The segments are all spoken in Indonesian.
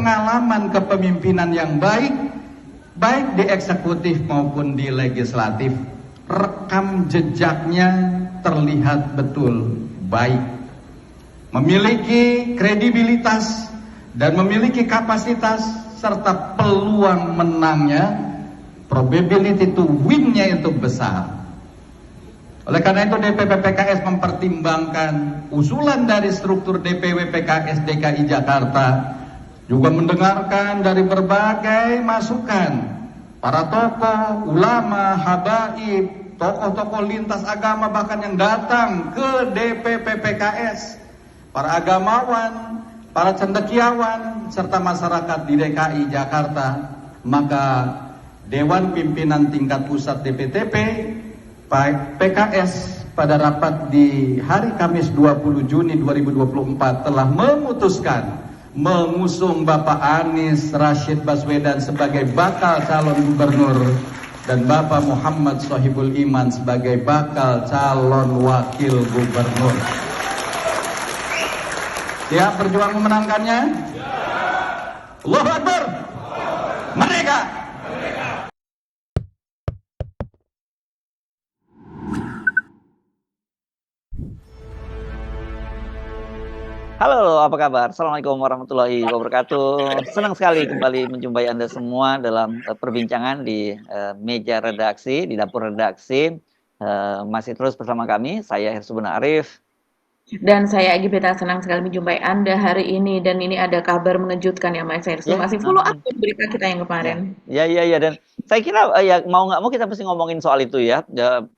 pengalaman kepemimpinan yang baik, baik di eksekutif maupun di legislatif. Rekam jejaknya terlihat betul baik, memiliki kredibilitas dan memiliki kapasitas serta peluang menangnya, probability to win-nya itu besar. Oleh karena itu DPP PKS mempertimbangkan usulan dari struktur DPW PKS DKI Jakarta, juga mendengarkan dari berbagai masukan para tokoh, ulama, habaib, tokoh-tokoh lintas agama bahkan yang datang ke DPP PKS, para agamawan, para cendekiawan, serta masyarakat di DKI Jakarta. Maka Dewan Pimpinan Tingkat Pusat DPTP PKS pada rapat di hari Kamis 20 Juni 2024 telah memutuskan mengusung Bapak Anies Rashid Baswedan sebagai bakal calon gubernur dan Bapak Muhammad Sohibul Iman sebagai bakal calon wakil gubernur. Siap berjuang memenangkannya? Allahu Akbar! Merdeka! Halo, apa kabar? Assalamualaikum warahmatullahi wabarakatuh. Senang sekali kembali menjumpai Anda semua dalam perbincangan di meja redaksi, di dapur redaksi. Masih terus bersama kami, saya Hersubuna Arif. Dan saya Egi Beta, senang sekali menjumpai Anda hari ini. Dan ini ada kabar mengejutkan ya Mas Hersu. Masih follow up berita kita yang kemarin. Ya. Dan saya kira ya mau nggak mau kita mesti ngomongin soal itu ya.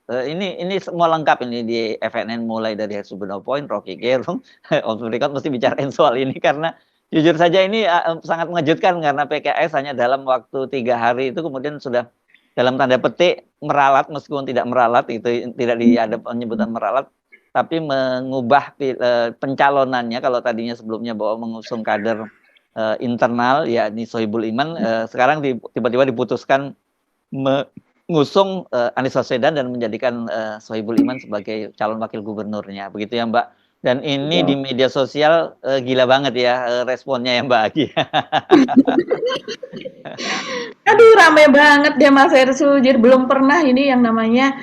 Ini semua lengkap ini di FNN, mulai dari Hersubuna Point, Rocky Gerung, Off the Record mesti bicarain soal ini karena jujur saja ini sangat mengejutkan karena PKS hanya dalam waktu 3 hari itu kemudian sudah dalam tanda petik meralat, meskipun tidak meralat, itu tidak ada penyebutan meralat, tapi mengubah pencalonannya. Kalau tadinya sebelumnya bahwa mengusung kader internal yakni Sohibul Iman, sekarang tiba-tiba diputuskan mengusung Anies Baswedan dan menjadikan Sohibul Iman sebagai calon wakil gubernurnya, begitu ya Mbak. Dan ini di media sosial gila banget ya responnya ya Mbak Agi. Aduh, rame banget deh Mas Hersu. Jadi belum pernah ini yang namanya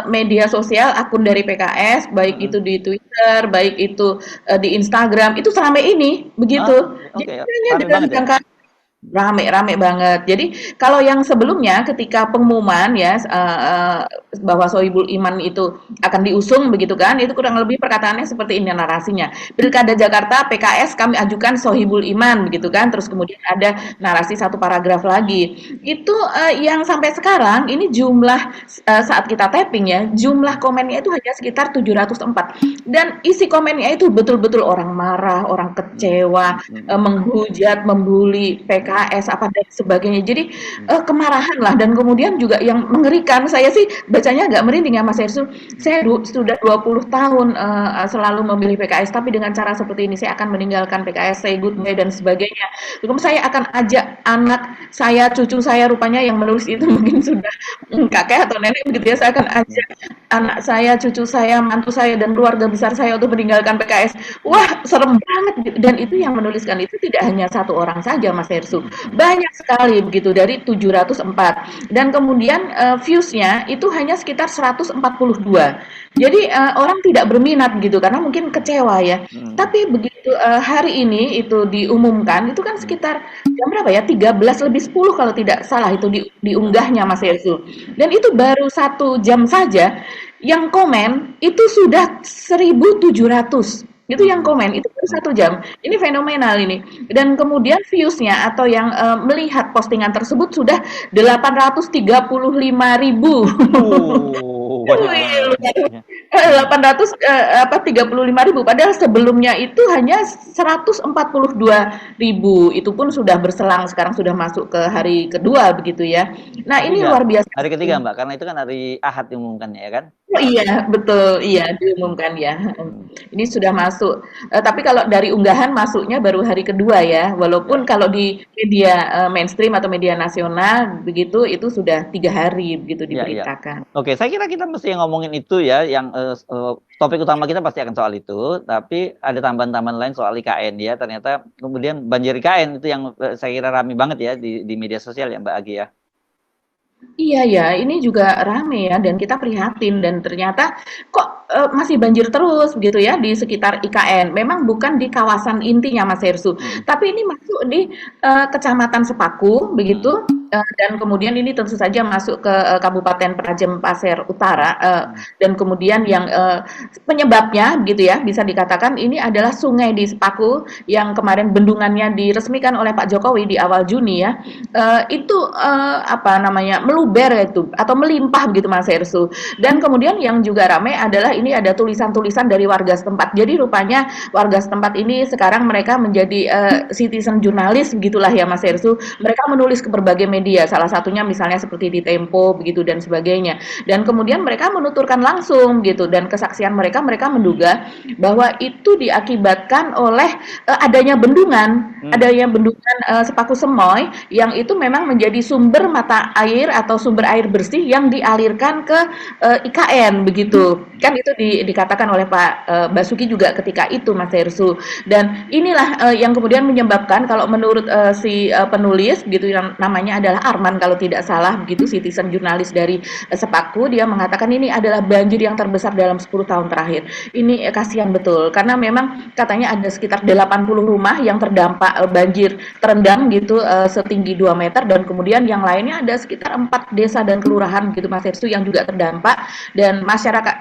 media sosial akun dari PKS, baik itu di Twitter, baik itu di Instagram, itu seramai ini, begitu. Okay. Jadi rame banget. Jadi kalau yang sebelumnya ketika pengumuman ya bahwa Sohibul Iman itu akan diusung begitu kan, itu kurang lebih perkataannya seperti ini narasinya. Pilkada Jakarta PKS kami ajukan Sohibul Iman begitu kan. Terus kemudian ada narasi satu paragraf lagi. Itu yang sampai sekarang ini jumlah saat kita tapping ya, jumlah komennya itu hanya sekitar 704. Dan isi komennya itu betul-betul orang marah, orang kecewa, menghujat, membuli PKS apa dan sebagainya. Jadi kemarahan lah, dan kemudian juga yang mengerikan, saya sih bacanya agak merinding ya Mas Hersu. Saya sudah 20 tahun selalu memilih PKS, tapi dengan cara seperti ini saya akan meninggalkan PKS, say goodbye dan sebagainya. Kemudian saya akan ajak anak saya, cucu saya, rupanya yang menulis itu mungkin sudah kakek atau nenek begitu ya. Saya akan ajak anak saya, cucu saya, mantu saya dan keluarga besar saya untuk meninggalkan PKS. Wah, serem banget. Dan itu yang menuliskan itu tidak hanya satu orang saja Mas Hersu, banyak sekali begitu, dari 704. Dan kemudian views-nya itu hanya sekitar 142. Jadi orang tidak berminat gitu karena mungkin kecewa ya. Tapi begitu hari ini itu diumumkan, itu kan sekitar jam berapa ya, 13:10 kalau tidak salah itu diunggahnya Mas Hersu. Dan itu baru 1 jam saja yang komen itu sudah 1.700. Itu yang komen, itu baru 1 jam. Ini fenomenal ini. Dan kemudian views-nya atau yang melihat postingan tersebut sudah 835.000. 835.000, padahal sebelumnya itu hanya 142.000. Itu pun sudah berselang, sekarang sudah masuk ke hari kedua begitu ya. Nah, ini luar biasa. Hari ketiga Mbak, karena itu kan hari Ahad diumumkannya ya kan? Oh iya, betul, iya diumumkan ya. Ini sudah masuk. Tapi kalau dari unggahan masuknya baru hari kedua ya. Walaupun Ya, kalau di media mainstream atau media nasional begitu itu sudah 3 hari begitu ya, ya. diberitakan. Oke, saya kira kita mesti ngomongin itu ya, yang topik utama kita pasti akan soal itu, tapi ada tambahan-tambahan lain soal IKN ya. Ternyata kemudian banjir IKN itu yang saya kira ramai banget ya di media sosial ya Mbak Agi ya. Iya ya, ini juga rame ya dan kita prihatin dan ternyata kok masih banjir terus begitu ya di sekitar IKN. Memang bukan di kawasan intinya Mas Hersu, Mm, tapi ini masuk di Kecamatan Sepaku mm, begitu dan kemudian ini tentu saja masuk ke Kabupaten Penajam Pasir Utara mm. dan kemudian yang penyebabnya gitu ya bisa dikatakan ini adalah sungai di Sepaku yang kemarin bendungannya diresmikan oleh Pak Jokowi di awal Juni ya. Itu apa namanya meluber itu atau melimpah begitu Mas Hersu. Dan kemudian yang juga ramai adalah ini ada tulisan-tulisan dari warga setempat. Jadi rupanya warga setempat ini sekarang mereka menjadi citizen jurnalis begitulah ya Mas Hersu. Mereka menulis ke berbagai media, salah satunya misalnya seperti di Tempo begitu dan sebagainya. Dan kemudian mereka menuturkan langsung gitu dan kesaksian mereka menduga bahwa itu diakibatkan oleh Hmm. adanya bendungan Sepaku Semoy yang itu memang menjadi sumber mata air atau sumber air bersih yang dialirkan ke IKN begitu. Kan itu dikatakan oleh Pak Basuki juga ketika itu Mas Hersu. Dan inilah yang kemudian menyebabkan kalau menurut si penulis gitu yang namanya adalah Arman kalau tidak salah begitu citizen jurnalis dari Sepaku dia mengatakan ini adalah banjir yang terbesar dalam 10 tahun terakhir. Ini kasihan betul karena memang katanya ada sekitar 80 rumah yang terdampak banjir terendam gitu setinggi 2 meter dan kemudian yang lainnya ada sekitar 4 desa dan kelurahan gitu Mas Hersu yang juga terdampak dan masyarakat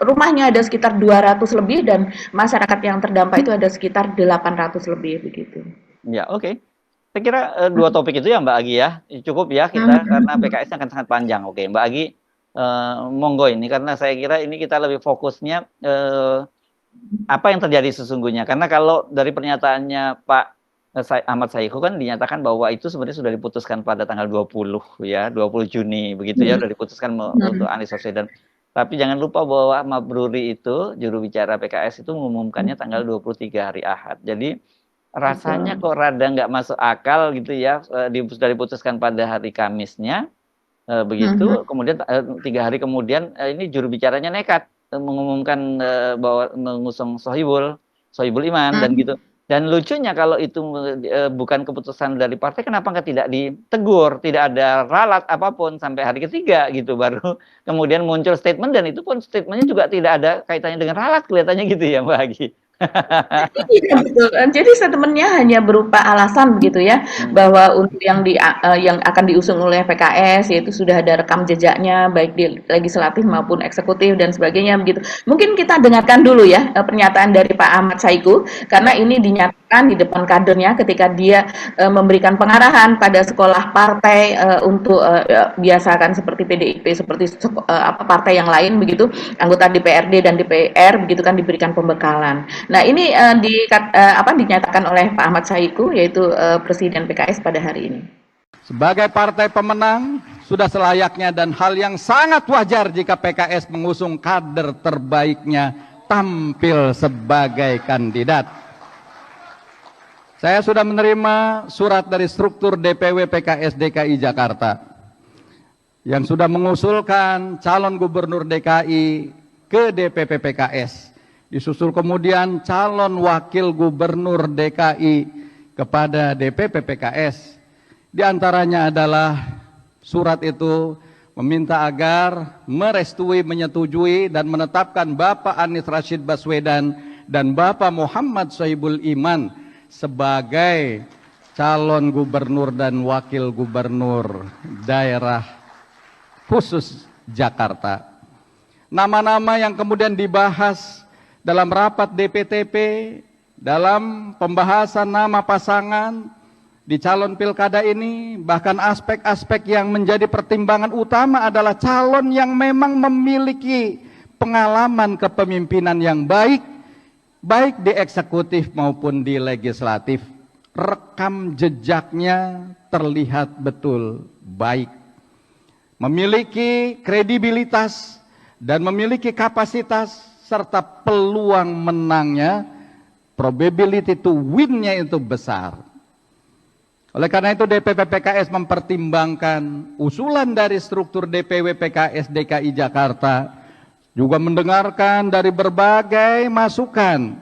rumahnya ada sekitar 200 lebih dan masyarakat yang terdampak itu ada sekitar 800 lebih begitu. Ya, oke. Saya kira dua topik itu ya Mbak Agi ya. Cukup ya kita karena PKS akan sangat panjang. Oke, Mbak Agi monggo ini karena saya kira ini kita lebih fokusnya apa yang terjadi sesungguhnya. Karena kalau dari pernyataannya Pak Ahmad Saiku kan dinyatakan bahwa itu sebenarnya sudah diputuskan pada tanggal 20 ya, 20 Juni begitu ya, sudah diputuskan untuk Anies Baswedan. Tapi jangan lupa bahwa Mabruri itu juru bicara PKS itu mengumumkannya tanggal 23 hari Ahad. Jadi rasanya kok rada nggak masuk akal gitu ya, sudah diputuskan pada hari Kamisnya, begitu, kemudian 3 hari kemudian ini juru bicaranya nekat mengumumkan bahwa mengusung Sohibul Iman dan gitu. Dan lucunya kalau itu bukan keputusan dari partai, kenapa tidak ditegur, tidak ada ralat apapun sampai hari ketiga gitu baru kemudian muncul statement dan itu pun statementnya juga tidak ada kaitannya dengan ralat kelihatannya gitu ya Mbak Agi. Iya betul. Jadi statementnya hanya berupa alasan begitu ya, bahwa untuk yang akan diusung oleh PKS yaitu sudah ada rekam jejaknya baik di legislatif maupun eksekutif dan sebagainya begitu. Mungkin kita dengarkan dulu ya pernyataan dari Pak Ahmad Saiku karena ini dinyatakan di depan kadernya ketika dia memberikan pengarahan pada sekolah partai untuk biasakan seperti PDIP seperti apa partai yang lain begitu, anggota DPRD dan DPR begitu kan diberikan pembekalan. Nah, ini dinyatakan oleh Pak Ahmad Saiku, yaitu Presiden PKS pada hari ini. Sebagai partai pemenang, sudah selayaknya dan hal yang sangat wajar jika PKS mengusung kader terbaiknya tampil sebagai kandidat. Saya sudah menerima surat dari struktur DPW PKS DKI Jakarta yang sudah mengusulkan calon gubernur DKI ke DPP PKS. Disusul kemudian calon wakil gubernur DKI kepada DPP PKS. Di antaranya adalah surat itu meminta agar merestui, menyetujui dan menetapkan Bapak Anies Rashid Baswedan dan Bapak Muhammad Sohibul Iman sebagai calon gubernur dan wakil gubernur daerah khusus Jakarta. Nama-nama yang kemudian dibahas dalam rapat DPTP, dalam pembahasan nama pasangan di calon pilkada ini, bahkan aspek-aspek yang menjadi pertimbangan utama adalah calon yang memang memiliki pengalaman kepemimpinan yang baik, baik di eksekutif maupun di legislatif. Rekam jejaknya terlihat betul baik, memiliki kredibilitas dan memiliki kapasitas serta peluang menangnya, probability to win-nya itu besar. Oleh karena itu DPP PKS mempertimbangkan usulan dari struktur DPW PKS DKI Jakarta, juga mendengarkan dari berbagai masukan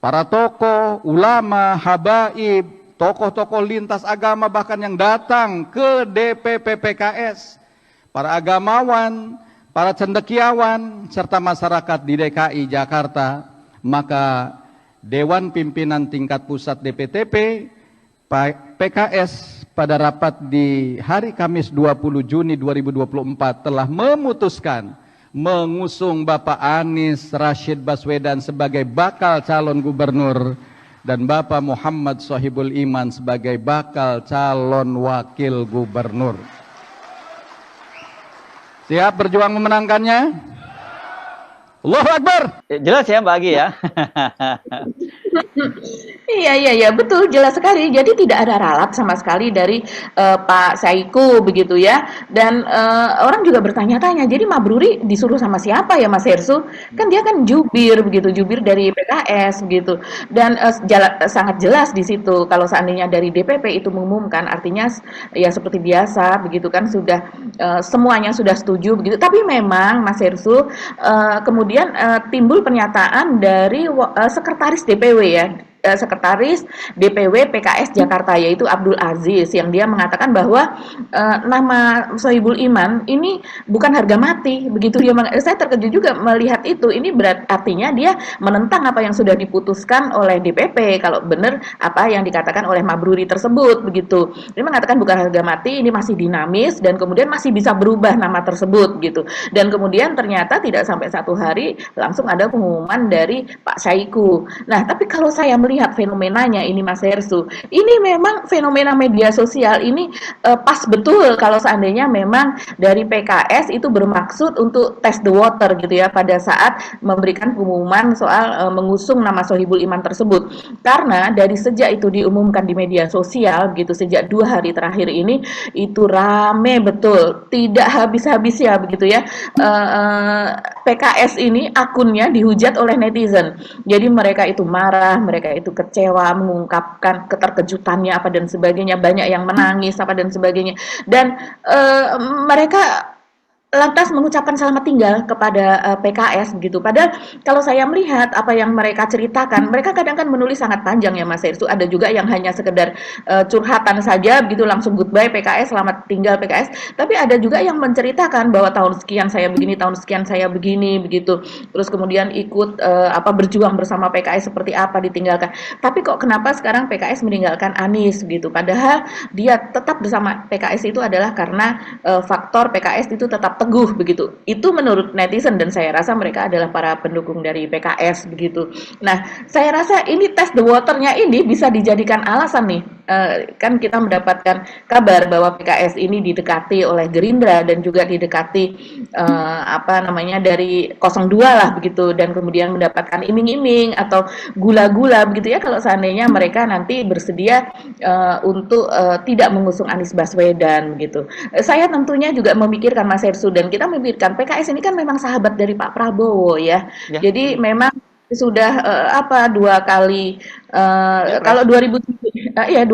para tokoh, ulama, habaib, tokoh-tokoh lintas agama bahkan yang datang ke DPP PKS, para agamawan, para cendekiawan, serta masyarakat di DKI Jakarta, maka Dewan Pimpinan Tingkat Pusat DPTP PKS pada rapat di hari Kamis 20 Juni 2024 telah memutuskan mengusung Bapak Anies Rashid Baswedan sebagai bakal calon gubernur dan Bapak Muhammad Sohibul Iman sebagai bakal calon wakil gubernur. Siap berjuang memenangkannya? Allahu Akbar. Jelas ya Mbak Agi ya. Iya, betul, jelas sekali. Jadi tidak ada ralat sama sekali dari Pak Saiku begitu ya. Dan orang juga bertanya-tanya, jadi Mabruri disuruh sama siapa ya Mas Hersu? Kan dia kan jubir begitu, jubir dari PKS begitu. Dan sangat jelas di situ kalau seandainya dari DPP itu mengumumkan, artinya ya seperti biasa begitu kan, sudah semuanya sudah setuju begitu. Tapi memang Mas Hersu kemudian timbul pernyataan dari sekretaris DPW ya, sekretaris DPW PKS Jakarta, yaitu Abdul Aziz, yang dia mengatakan bahwa nama Sohibul Iman ini bukan harga mati begitu. Saya terkejut juga melihat itu. Ini artinya dia menentang apa yang sudah diputuskan oleh DPP kalau benar apa yang dikatakan oleh Mabruri tersebut begitu. Dia mengatakan bukan harga mati, ini masih dinamis dan kemudian masih bisa berubah nama tersebut gitu. Dan kemudian ternyata tidak sampai 1 hari langsung ada pengumuman dari Pak Saiku. Nah, tapi kalau saya melihat fenomenanya ini Mas Hersu, ini memang fenomena media sosial ini pas betul kalau seandainya memang dari PKS itu bermaksud untuk test the water gitu ya pada saat memberikan pengumuman soal mengusung nama Sohibul Iman tersebut. Karena dari sejak itu diumumkan di media sosial gitu, sejak 2 hari terakhir ini itu rame betul, tidak habis-habis ya begitu ya. PKS ini akunnya dihujat oleh netizen. Jadi mereka itu marah, mereka itu kecewa, mengungkapkan keterkejutannya apa dan sebagainya, banyak yang menangis apa dan sebagainya. Dan mereka lantas mengucapkan selamat tinggal kepada PKS begitu. Padahal kalau saya melihat apa yang mereka ceritakan, mereka kadang kan menulis sangat panjang ya Mas Hersu. Ada juga yang hanya sekedar curhatan saja begitu, langsung goodbye PKS, selamat tinggal PKS. Tapi ada juga yang menceritakan bahwa tahun sekian saya begini, tahun sekian saya begini begitu. Terus kemudian ikut berjuang bersama PKS seperti apa ditinggalkan. Tapi kok kenapa sekarang PKS meninggalkan Anies gitu? Padahal dia tetap bersama PKS itu adalah karena faktor PKS itu tetap teguh begitu. Itu menurut netizen dan saya rasa mereka adalah para pendukung dari PKS begitu. Nah, saya rasa ini test the water-nya ini bisa dijadikan alasan nih. Kan kita mendapatkan kabar bahwa PKS ini didekati oleh Gerindra dan juga didekati dari 02 lah begitu, dan kemudian mendapatkan iming-iming atau gula-gula begitu ya kalau seandainya mereka nanti bersedia untuk tidak mengusung Anies Baswedan gitu. Saya tentunya juga memikirkan Mas Hersu, dan kita memikirkan PKS ini kan memang sahabat dari Pak Prabowo ya. Jadi memang sudah 2 kali kalau 2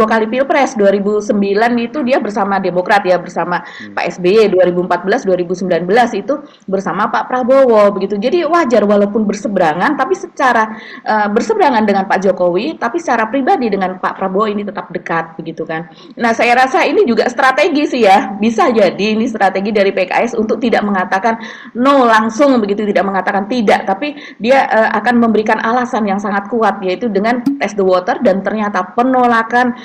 kali Pilpres 2009 itu dia bersama Demokrat ya, bersama Pak SBY, 2014 2019 itu bersama Pak Prabowo begitu. Jadi wajar walaupun berseberangan, tapi secara berseberangan dengan Pak Jokowi, tapi secara pribadi dengan Pak Prabowo ini tetap dekat begitu kan. Nah, saya rasa ini juga strategi sih ya. Bisa jadi ini strategi dari PKS untuk tidak mengatakan no langsung begitu, tidak mengatakan tidak, tapi dia akan memberikan alasan yang sangat kuat, yaitu dengan test the water, dan ternyata penolakan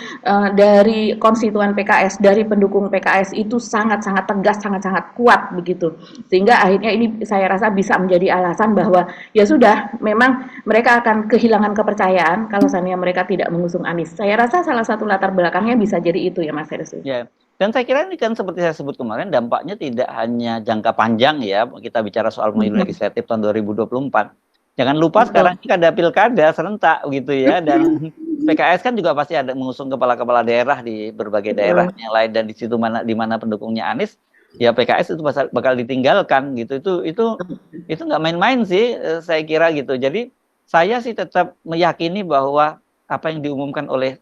dari konstituen PKS, dari pendukung PKS itu sangat-sangat tegas, sangat-sangat kuat begitu. Sehingga akhirnya ini saya rasa bisa menjadi alasan bahwa ya sudah, memang mereka akan kehilangan kepercayaan kalau seandainya mereka tidak mengusung Anies. Saya rasa salah satu latar belakangnya bisa jadi itu ya Mas Hersu. Ya. Dan saya kira ini kan seperti saya sebut kemarin, dampaknya tidak hanya jangka panjang ya, kita bicara soal pemilu legislatif tahun 2024. Jangan lupa sekarang ini ada pilkada serentak gitu ya, dan PKS kan juga pasti ada mengusung kepala-kepala daerah di berbagai daerah yang lain, dan di situ di mana pendukungnya Anies ya PKS itu bakal ditinggalkan gitu. Itu nggak main-main sih, saya kira gitu. Jadi saya sih tetap meyakini bahwa apa yang diumumkan oleh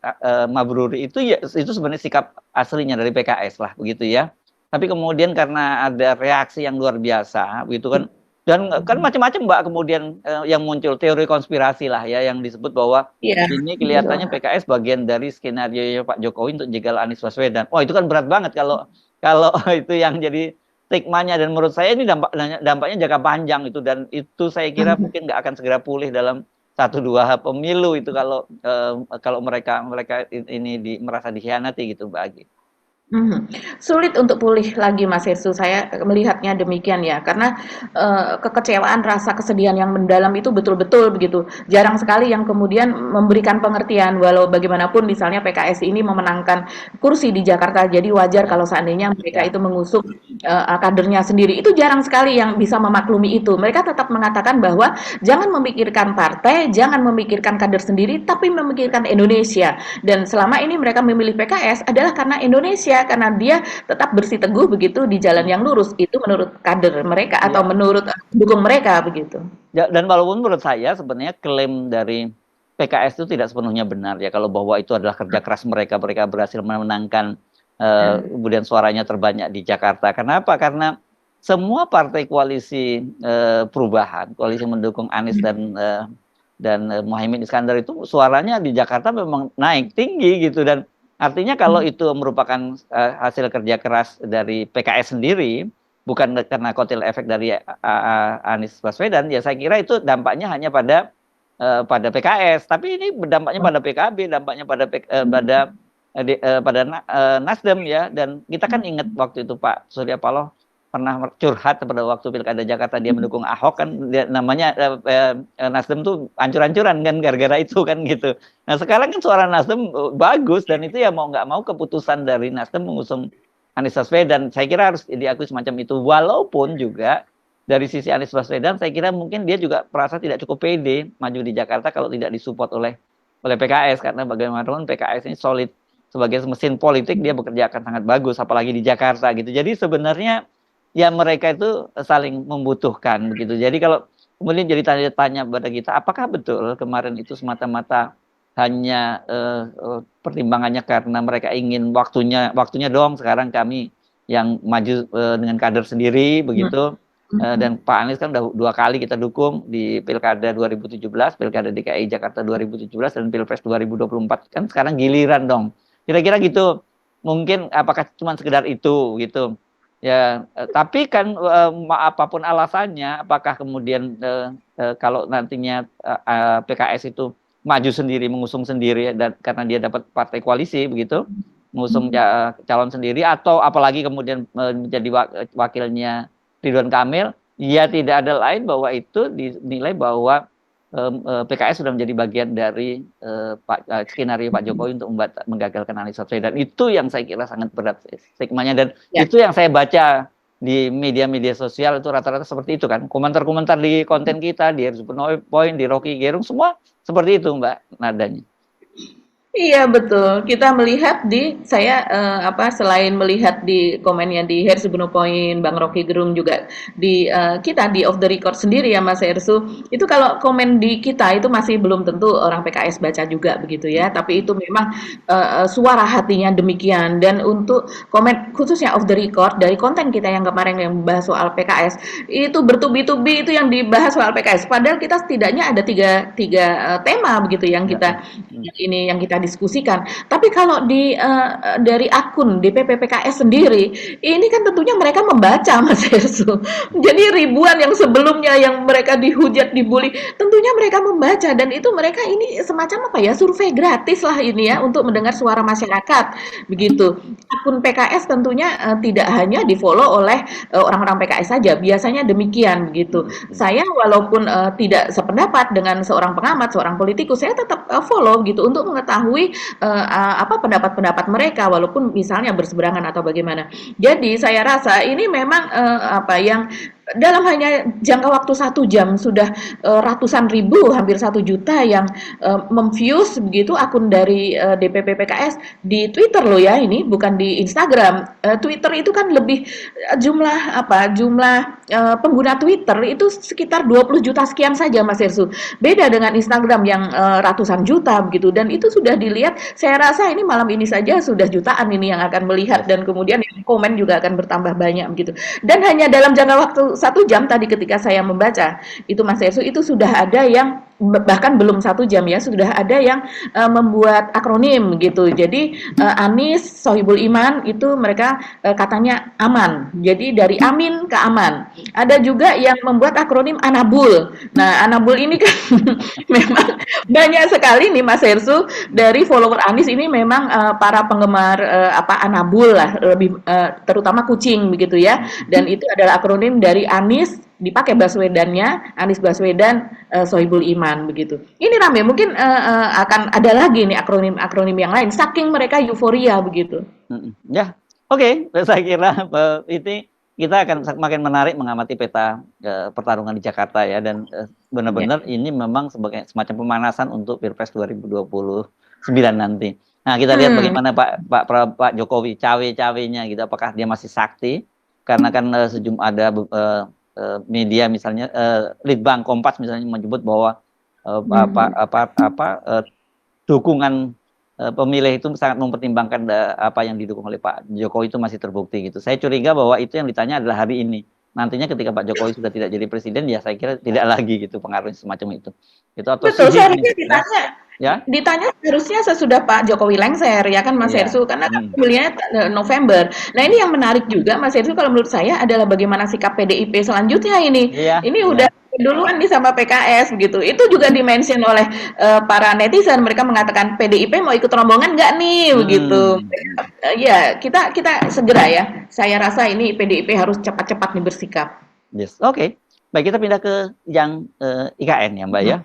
Mabruri itu ya itu sebenarnya sikap aslinya dari PKS lah begitu ya. Tapi kemudian karena ada reaksi yang luar biasa begitu kan, dan kan macam-macam Mbak kemudian yang muncul teori konspirasi lah ya, yang disebut bahwa Iya, ini betul. kelihatannya PKS bagian dari skenario Pak Jokowi untuk jegal Anies Baswedan. Wah itu kan berat banget kalau kalau itu yang jadi stigmanya, dan menurut saya ini dampaknya jangka panjang itu, dan itu saya kira mungkin nggak akan segera pulih dalam 1-2 pemilu itu kalau mereka ini merasa dikhianati gitu Mbak Agi. Mhm. Sulit untuk pulih lagi Mas Hirsu, saya melihatnya demikian ya, karena kekecewaan, rasa kesedihan yang mendalam itu betul-betul begitu. Jarang sekali yang kemudian memberikan pengertian, walau bagaimanapun misalnya PKS ini memenangkan kursi di Jakarta, jadi wajar Ya, kalau seandainya mereka ya, itu mengusung kadernya sendiri. Itu jarang sekali yang bisa memaklumi itu. Mereka tetap mengatakan bahwa jangan memikirkan partai, jangan memikirkan kader sendiri, tapi memikirkan Indonesia. Dan selama ini mereka memilih PKS adalah karena Indonesia, karena dia tetap bersiteguh begitu di jalan yang lurus. Itu menurut kader mereka atau ya. menurut pendukung mereka begitu. Ya, dan walaupun menurut saya sebenarnya klaim dari PKS itu tidak sepenuhnya benar ya, kalau bahwa itu adalah kerja keras mereka berhasil memenangkan kemudian suaranya terbanyak di Jakarta. Kenapa? Karena semua partai koalisi perubahan, koalisi mendukung Anies dan Muhaimin Iskandar itu suaranya di Jakarta memang naik tinggi gitu, dan artinya kalau itu merupakan hasil kerja keras dari PKS sendiri, bukan karena kotel efek dari Anies Baswedan, ya saya kira itu dampaknya hanya pada PKS, tapi ini berdampaknya pada PKB, dampaknya pada Nasdem ya. Dan kita kan ingat waktu itu Pak Surya Paloh pernah curhat pada waktu Pilkada Jakarta dia mendukung Ahok kan, dia, namanya Nasdem tuh ancur-ancuran kan gara-gara itu kan gitu. Nah sekarang kan suara Nasdem bagus, dan itu ya mau nggak mau keputusan dari Nasdem mengusung Anies Baswedan. Saya kira harus diakui semacam itu, walaupun juga dari sisi Anies Baswedan saya kira mungkin dia juga merasa tidak cukup pede maju di Jakarta kalau tidak disupport oleh PKS, karena bagaimanapun PKS ini solid sebagai mesin politik, dia bekerja akan sangat bagus apalagi di Jakarta gitu. Jadi sebenarnya ya mereka itu saling membutuhkan begitu. Jadi kalau kemudian jadi tanya-tanya pada kita, apakah betul kemarin itu semata-mata hanya pertimbangannya karena mereka ingin waktunya dong, sekarang kami yang maju dengan kader sendiri begitu. Dan Pak Anies kan udah 2 kali kita dukung di Pilkada 2017, Pilkada DKI Jakarta 2017, dan Pilpres 2024, kan sekarang giliran dong. Kira-kira gitu. Mungkin apakah cuma sekedar itu gitu. Ya, tapi kan apapun alasannya, apakah kemudian kalau nantinya PKS itu maju sendiri, mengusung sendiri, dan karena dia dapat partai koalisi begitu, mengusung calon sendiri, atau apalagi kemudian menjadi wakilnya Ridwan Kamil, ya tidak ada lain bahwa itu dinilai bahwa PKS sudah menjadi bagian dari skenario Pak Jokowi untuk menggagalkan Anies Baswedan. Itu yang saya kira sangat berat stigmanya, dan Ya. itu yang saya baca di media-media sosial itu rata-rata seperti itu kan. Komentar-komentar di konten kita, di Super Point, di Rocky Gerung, semua seperti itu Mbak nadanya. Iya betul, kita melihat saya selain melihat di komennya di Hersu Buno Point, Bang Rocky Gerung, juga di kita di Off the Record sendiri ya Mas Hersu, itu kalau komen di kita itu masih belum tentu orang PKS baca juga begitu ya, tapi itu memang suara hatinya demikian. Dan untuk komen khususnya Off the Record dari konten kita yang kemarin yang membahas soal PKS, itu bertubi-tubi itu yang dibahas soal PKS, padahal kita setidaknya ada tiga tema begitu yang yang kita diskusikan. Tapi kalau dari akun DPP PKS sendiri, ini kan tentunya mereka membaca Mas Hersu. Jadi ribuan yang sebelumnya yang mereka dihujat, dibully, tentunya mereka membaca, dan itu mereka ini semacam apa ya, survei gratis lah ini ya untuk mendengar suara masyarakat begitu. Akun PKS tentunya tidak hanya di-follow oleh orang-orang PKS saja, biasanya demikian begitu. Saya walaupun tidak sependapat dengan seorang pengamat, seorang politikus, saya tetap follow gitu untuk mengetahui pendapat-pendapat mereka walaupun misalnya berseberangan atau bagaimana. Jadi saya rasa ini memang yang dalam hanya jangka waktu 1 jam sudah ratusan ribu, hampir 1 juta yang memviews begitu akun dari DPP PKS di Twitter loh ya, ini bukan di Instagram. Twitter itu kan lebih jumlah pengguna Twitter itu sekitar 20 juta sekian saja Mas Hersu. Beda dengan Instagram yang ratusan juta begitu, dan itu sudah dilihat. Saya rasa ini malam ini saja sudah jutaan ini yang akan melihat, dan kemudian yang komen juga akan bertambah banyak begitu. Dan hanya dalam jangka waktu 1 jam tadi ketika saya membaca itu Mas Hersu, itu sudah ada yang bahkan belum 1 jam ya, sudah ada yang membuat akronim gitu. Jadi Anies, Sohibul Iman itu mereka katanya aman. Jadi dari amin ke aman. Ada juga yang membuat akronim Anabul. Nah, Anabul ini kan memang banyak sekali nih Mas Hersu dari follower Anies ini, memang para penggemar Anabul lah, lebih terutama kucing begitu ya. Dan itu adalah akronim dari Anies dipakai Baswedannya, Anies Baswedan, Sohibul Iman begitu. Ini rame, mungkin akan ada lagi nih akronim yang lain. Saking mereka euforia begitu. Ya, oke. Saya kira itu kita akan makin menarik mengamati peta pertarungan di Jakarta ya, dan benar-benar ini memang sebagai semacam pemanasan untuk Pilpres 2029 nanti. Nah, kita lihat bagaimana Pak Jokowi cawe-cawenya gitu, apakah dia masih sakti? Karena kan ada media misalnya Litbang Kompas misalnya menyebut bahwa dukungan pemilih itu sangat mempertimbangkan apa yang didukung oleh Pak Jokowi itu masih terbukti gitu. Saya curiga bahwa itu yang ditanya adalah hari ini. Nantinya ketika Pak Jokowi sudah tidak jadi presiden, ya saya kira tidak lagi gitu pengaruhnya semacam itu. Itu atau betul, seharusnya ditanya. Ya? Ditanya harusnya sesudah Pak Jokowi lengser ya kan Mas Hersu, karena kan pemilihannya November. Nah, ini yang menarik juga Mas Hersu kalau menurut saya adalah bagaimana sikap PDIP selanjutnya ini. Ini udah duluan nih sama PKS begitu. Itu juga dimention oleh para netizen. Mereka mengatakan PDIP mau ikut rombongan nggak nih begitu. Ya, kita segera ya. Saya rasa ini PDIP harus cepat-cepat nih bersikap. Yes, oke. Baik, kita pindah ke yang IKN ya Mbak ya.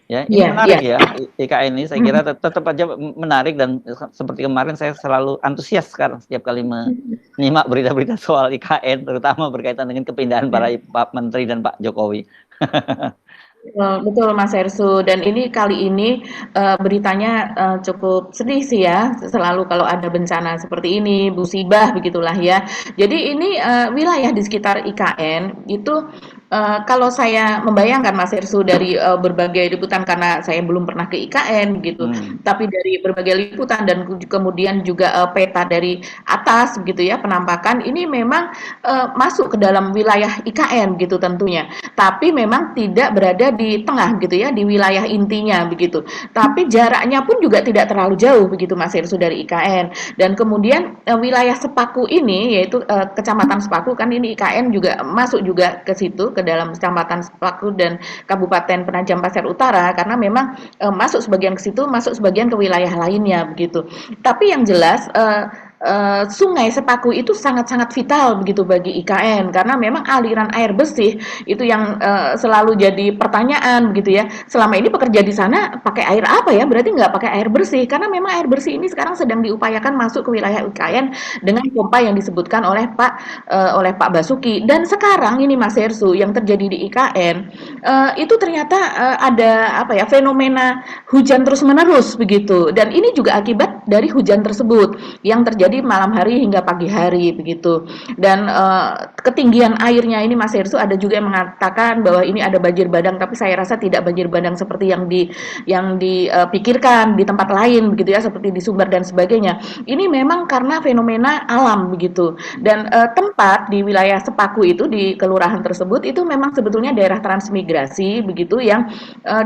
Ya, ini menarik ya, IKN ini saya kira tetap aja menarik, dan seperti kemarin saya selalu antusias sekarang setiap kali menyimak berita-berita soal IKN, terutama berkaitan dengan kepindahan para Pak Menteri dan Pak Jokowi. Betul Mas Hersu, dan ini kali ini beritanya cukup sedih sih ya, selalu kalau ada bencana seperti ini, musibah begitulah ya. Jadi ini wilayah di sekitar IKN itu kalau saya membayangkan Mas Hersu dari berbagai liputan, karena saya belum pernah ke IKN gitu, tapi dari berbagai liputan dan kemudian juga peta dari atas gitu ya, penampakan ini memang masuk ke dalam wilayah IKN gitu tentunya, tapi memang tidak berada di tengah gitu ya, di wilayah intinya begitu. Tapi jaraknya pun juga tidak terlalu jauh begitu Mas Hersu dari IKN. Dan kemudian wilayah Sepaku ini, yaitu Kecamatan Sepaku, kan ini IKN juga masuk juga ke situ, ke dalam Kecamatan Sepaku dan Kabupaten Penajam Pasir Utara, karena memang masuk sebagian ke situ, masuk sebagian ke wilayah lainnya begitu. Tapi yang jelas Sungai Sepaku itu sangat-sangat vital begitu bagi IKN, karena memang aliran air bersih itu yang selalu jadi pertanyaan begitu ya. Selama ini pekerja di sana pakai air apa ya? Berarti nggak pakai air bersih, karena memang air bersih ini sekarang sedang diupayakan masuk ke wilayah IKN dengan pompa yang disebutkan oleh Pak Basuki. Dan sekarang ini Mas Hersu, yang terjadi di IKN itu ternyata ada fenomena hujan terus-menerus begitu. Dan ini juga akibat dari hujan tersebut yang terjadi malam hari hingga pagi hari begitu. Dan ketinggian airnya ini Mas Hersu, ada juga yang mengatakan bahwa ini ada banjir bandang, tapi saya rasa tidak banjir bandang seperti yang dipikirkan di tempat lain begitu ya, seperti di Sumber dan sebagainya. Ini memang karena fenomena alam begitu. Dan tempat di wilayah Sepaku itu, di kelurahan tersebut itu memang sebetulnya daerah transmigrasi begitu, yang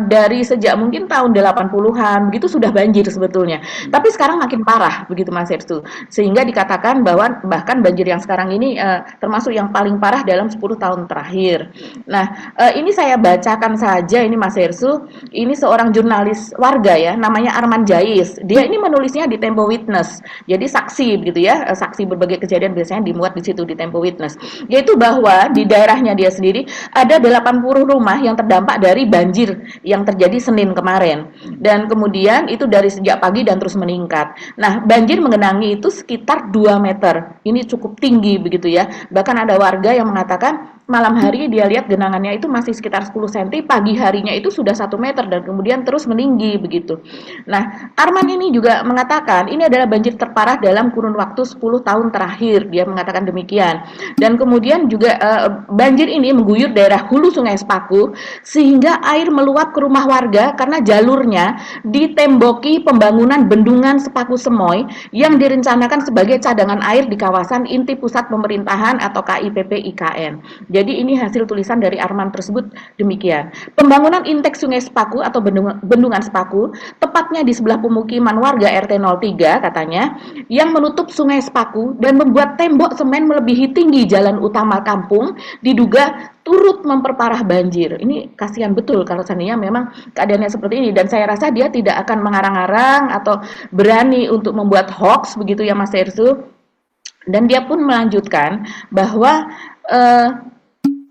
dari sejak mungkin tahun 80-an begitu sudah banjir sebetulnya. Tapi sekarang makin parah begitu Mas Hersu. Sehingga dikatakan bahwa bahkan banjir yang sekarang ini termasuk yang paling parah dalam 10 tahun terakhir. Nah, ini saya bacakan saja ini Mas Hersu, ini seorang jurnalis warga ya, namanya Arman Jais. Dia ini menulisnya di Tempo Witness. Jadi saksi begitu ya, saksi berbagai kejadian biasanya dimuat di situ di Tempo Witness. Yaitu bahwa di daerahnya dia sendiri ada 80 rumah yang terdampak dari banjir yang terjadi Senin kemarin. Dan kemudian itu dari sejak pagi dan terus meningkat. Nah, banjir mengenangi itu sekitar 2 meter. Ini cukup tinggi begitu ya. Bahkan ada warga yang mengatakan malam hari dia lihat genangannya itu masih sekitar 10 cm, pagi harinya itu sudah 1 meter dan kemudian terus meninggi begitu. Nah, Arman ini juga mengatakan ini adalah banjir terparah dalam kurun waktu 10 tahun terakhir. Dia mengatakan demikian. Dan kemudian juga banjir ini mengguyur daerah hulu Sungai Sepaku sehingga air meluap ke rumah warga karena jalurnya ditemboki pembangunan bendungan Sepaku Semoy yang direncanakan sebagai cadangan air di kawasan inti pusat pemerintahan atau KIPP IKN. Jadi ini hasil tulisan dari Arman tersebut demikian. Pembangunan intek Sungai Sepaku atau bendungan Sepaku, tepatnya di sebelah pemukiman warga RT 03 katanya, yang menutup Sungai Sepaku dan membuat tembok semen melebihi tinggi jalan utama kampung, diduga turut memperparah banjir. Ini kasihan betul kalau seandainya memang keadaannya seperti ini, dan saya rasa dia tidak akan mengarang-arang atau berani untuk membuat hoax begitu ya Mas Ersu. Dan dia pun melanjutkan bahwa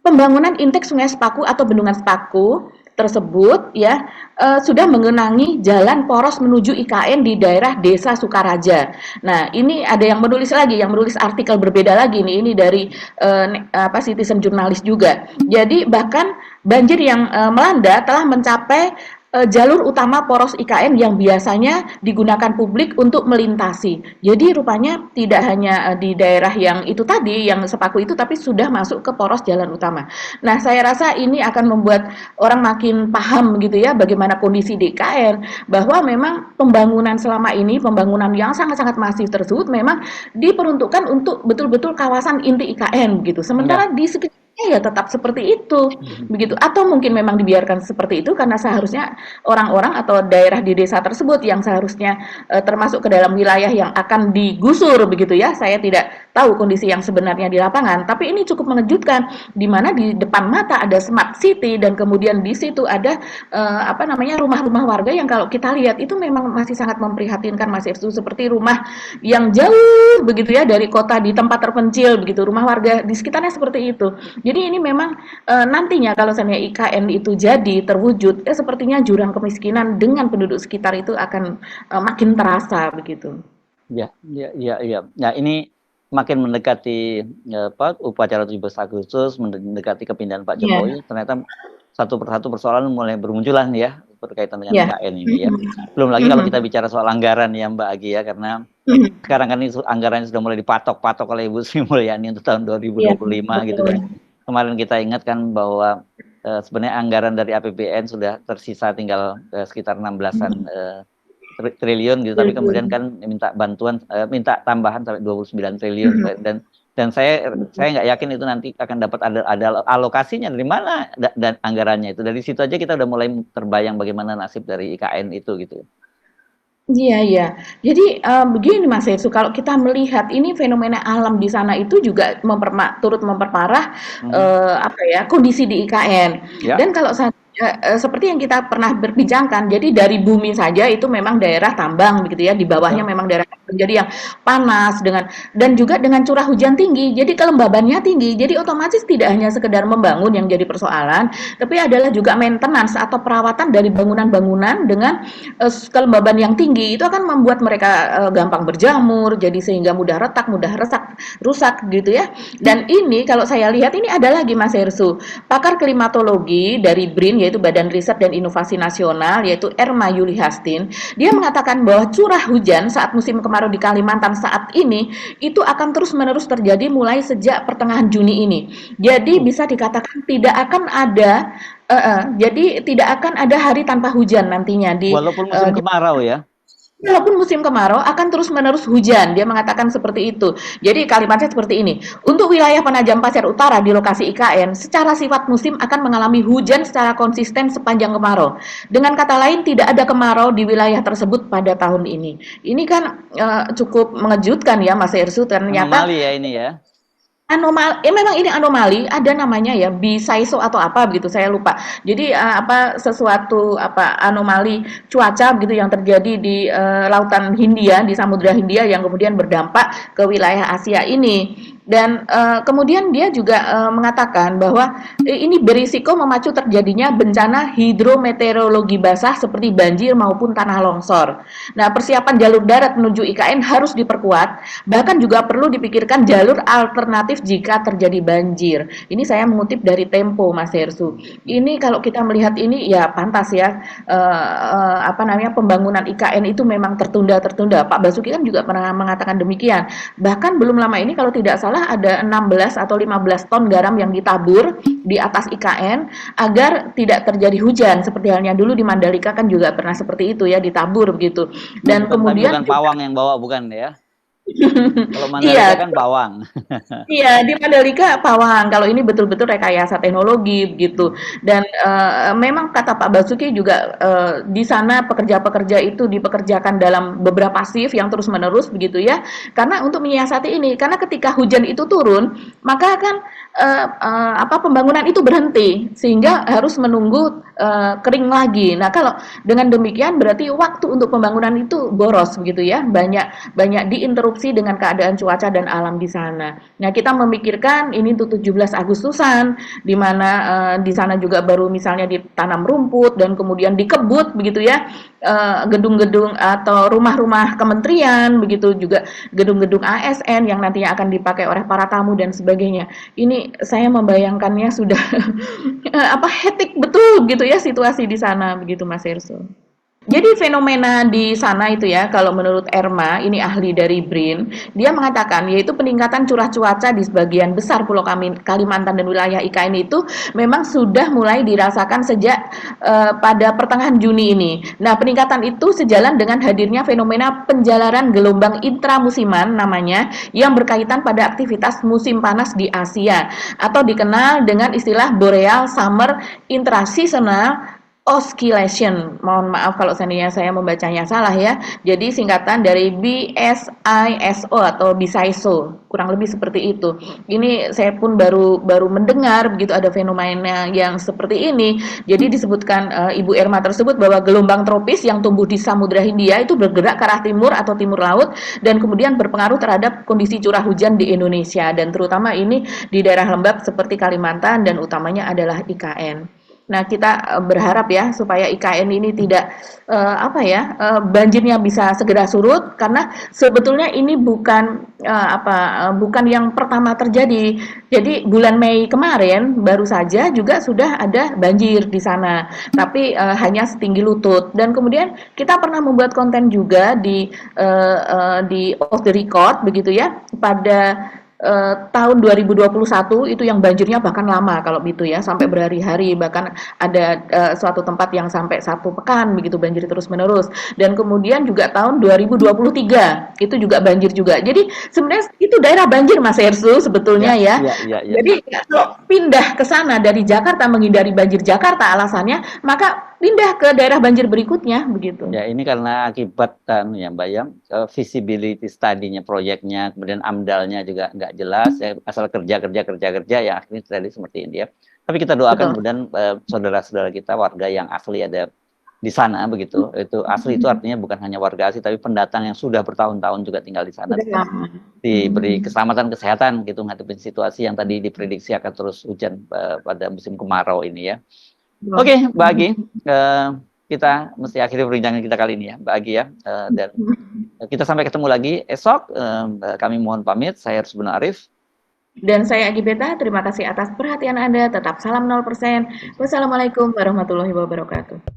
pembangunan intek Sungai Sepaku atau bendungan Sepaku tersebut ya sudah mengenangi jalan poros menuju IKN di daerah Desa Sukaraja. Nah, ini ada yang menulis lagi, yang menulis artikel berbeda lagi nih, ini dari citizen jurnalis juga. Jadi bahkan banjir yang melanda telah mencapai jalur utama poros IKN yang biasanya digunakan publik untuk melintasi. Jadi rupanya tidak hanya di daerah yang itu tadi, yang Sepaku itu, tapi sudah masuk ke poros jalan utama. Nah, saya rasa ini akan membuat orang makin paham gitu ya bagaimana kondisi di IKN, bahwa memang pembangunan selama ini, pembangunan yang sangat-sangat masif tersebut memang diperuntukkan untuk betul-betul kawasan inti IKN gitu. Sementara di sekitar ya tetap seperti itu, begitu. Atau mungkin memang dibiarkan seperti itu karena seharusnya orang-orang atau daerah di desa tersebut yang seharusnya termasuk ke dalam wilayah yang akan digusur, begitu ya. Saya tidak tahu kondisi yang sebenarnya di lapangan, tapi ini cukup mengejutkan, di mana di depan mata ada smart city dan kemudian di situ ada rumah-rumah warga yang kalau kita lihat itu memang masih sangat memprihatinkan, Mas Irsu, seperti rumah yang jauh begitu ya dari kota, di tempat terpencil begitu, rumah warga di sekitarnya seperti itu. Jadi ini memang nantinya kalau misalnya IKN itu jadi terwujud, sepertinya jurang kemiskinan dengan penduduk sekitar itu akan makin terasa begitu. Ya. Nah, ini makin mendekati upacara 17 Agustus, mendekati kepindahan Pak Jokowi, ternyata satu persatu persoalan mulai bermunculan ya berkaitan dengan IKN ini ya. Belum lagi kalau kita bicara soal anggaran ya Mbak Agi ya, karena sekarang kan ini anggarannya sudah mulai dipatok-patok oleh Ibu Sri Mulyani untuk tahun 2025 gitu kan. Kemarin kita ingatkan bahwa sebenarnya anggaran dari APBN sudah tersisa tinggal sekitar 16-an triliun gitu, tapi kemudian kan minta bantuan, minta tambahan sampai 29 triliun dan saya nggak yakin itu nanti akan dapat ada alokasinya dari mana dan anggarannya itu. Dari situ aja kita udah mulai terbayang bagaimana nasib dari IKN itu gitu. Iya. Jadi begini Mas Hersu, kalau kita melihat ini fenomena alam di sana itu juga turut memperparah kondisi di IKN. Ya. Dan kalau seperti yang kita pernah berbincangkan, jadi dari bumi saja itu memang daerah tambang begitu ya, di bawahnya memang daerah tambang, jadi yang panas dan juga dengan curah hujan tinggi, jadi kelembabannya tinggi, jadi otomatis tidak hanya sekedar membangun yang jadi persoalan, tapi adalah juga maintenance atau perawatan dari bangunan-bangunan dengan kelembaban yang tinggi, itu akan membuat mereka gampang berjamur, jadi sehingga mudah retak, mudah rusak gitu ya. Dan ini kalau saya lihat ini ada lagi Mas Hersu, pakar klimatologi dari BRIN, yaitu Badan Riset dan Inovasi Nasional, yaitu Erma Yuli Hastin, dia mengatakan bahwa curah hujan saat musim kemarau di Kalimantan saat ini itu akan terus-menerus terjadi mulai sejak pertengahan Juni ini. Jadi bisa dikatakan tidak akan ada hari tanpa hujan nantinya walaupun musim kemarau ya. Walaupun musim kemarau akan terus-menerus hujan, dia mengatakan seperti itu. Jadi kalimatnya seperti ini, untuk wilayah Penajam Pasir Utara di lokasi IKN, secara sifat musim akan mengalami hujan secara konsisten sepanjang kemarau. Dengan kata lain, tidak ada kemarau di wilayah tersebut pada tahun ini. Ini kan cukup mengejutkan ya Mas Ersu, ternyata. Anomali ya ini ya. Memang ini anomali, ada namanya ya, Bisaiso atau apa begitu, saya lupa. Jadi sesuatu anomali cuaca begitu yang terjadi di lautan Hindia, di Samudra Hindia yang kemudian berdampak ke wilayah Asia ini. Dan kemudian dia juga mengatakan bahwa ini berisiko memacu terjadinya bencana hidrometeorologi basah seperti banjir maupun tanah longsor. Nah, persiapan jalur darat menuju IKN harus diperkuat, bahkan juga perlu dipikirkan jalur alternatif jika terjadi banjir. Ini saya mengutip dari Tempo, Mas Hersu. Ini kalau kita melihat ini ya pantas ya, apa namanya, pembangunan IKN itu memang tertunda-tertunda. Pak Basuki kan juga pernah mengatakan demikian. Bahkan belum lama ini kalau tidak salah ada 16 atau 15 ton garam yang ditabur di atas IKN agar tidak terjadi hujan, seperti halnya dulu di Mandalika kan juga pernah seperti itu ya, ditabur begitu. Dan kemudian bukan pawang yang bawa, bukan ya? Kalau iya, Mandalika kan pawang. iya, di Mandalika pawang. Kalau ini betul-betul rekayasa teknologi begitu. Dan memang kata Pak Basuki juga di sana pekerja-pekerja itu dipekerjakan dalam beberapa shift yang terus-menerus begitu ya. Karena untuk menyiasati ini, karena ketika hujan itu turun, maka kan apa, pembangunan itu berhenti sehingga harus menunggu kering lagi. Nah, kalau dengan demikian berarti waktu untuk pembangunan itu boros begitu ya. Banyak diinterupsi dengan keadaan cuaca dan alam di sana. Nah, kita memikirkan ini untuk 17 Agustusan di mana di sana juga baru misalnya ditanam rumput dan kemudian dikebut begitu ya. Gedung-gedung atau rumah-rumah kementerian begitu, juga gedung-gedung ASN yang nantinya akan dipakai oleh para tamu dan sebagainya. Ini saya membayangkannya sudah apa, hektik betul gitu ya situasi di sana begitu, Mas Erso. Jadi fenomena di sana itu ya, kalau menurut Erma, ini ahli dari BRIN, dia mengatakan yaitu peningkatan curah cuaca di sebagian besar Pulau Kalimantan dan wilayah IKN itu memang sudah mulai dirasakan sejak pada pertengahan Juni ini. Nah, peningkatan itu sejalan dengan hadirnya fenomena penjalaran gelombang intramusiman namanya, yang berkaitan pada aktivitas musim panas di Asia atau dikenal dengan istilah Boreal Summer Intraseasonal Oscillation. Mohon maaf kalau seandainya saya membacanya salah ya. Jadi singkatan dari BSISO atau BISISO, kurang lebih seperti itu. Ini saya pun baru mendengar begitu ada fenomena yang seperti ini. Jadi disebutkan Ibu Erma tersebut bahwa gelombang tropis yang tumbuh di Samudra Hindia itu bergerak ke arah timur atau timur laut dan kemudian berpengaruh terhadap kondisi curah hujan di Indonesia, dan terutama ini di daerah lembab seperti Kalimantan dan utamanya adalah IKN. Nah, kita berharap ya supaya IKN ini tidak banjirnya bisa segera surut, karena sebetulnya ini bukan bukan yang pertama terjadi. Jadi bulan Mei kemarin baru saja juga sudah ada banjir di sana, tapi hanya setinggi lutut. Dan kemudian kita pernah membuat konten juga di off the record begitu ya, pada tahun 2021 itu yang banjirnya bahkan lama kalau gitu ya, sampai berhari-hari, bahkan ada suatu tempat yang sampai 1 pekan begitu banjir terus-menerus. Dan kemudian juga tahun 2023 itu juga banjir juga. Jadi sebenarnya itu daerah banjir, Mas Ersu, sebetulnya ya. Jadi kalau pindah ke sana dari Jakarta menghindari banjir Jakarta alasannya, maka pindah ke daerah banjir berikutnya begitu. Ya, ini karena akibat ya Mbak ya, visibility study-nya proyeknya, kemudian AMDAL-nya juga nggak jelas ya, asal kerja ya akhirnya terjadi seperti ini ya. Tapi kita doakan kemudian saudara-saudara kita warga yang asli ada di sana begitu. Itu asli itu artinya bukan hanya warga asli tapi pendatang yang sudah bertahun-tahun juga tinggal di sana. Diberi keselamatan kesehatan gitu menghadapi situasi yang tadi diprediksi akan terus hujan pada musim kemarau ini ya. Oke, Mbak Agi, kita mesti akhiri perbincangan kita kali ini ya, Mbak Agi ya. Dan kita sampai ketemu lagi esok. Kami mohon pamit. Saya Rusbun Arif. Dan saya Agi Beta. Terima kasih atas perhatian Anda. Tetap salam 0%. Wassalamualaikum warahmatullahi wabarakatuh.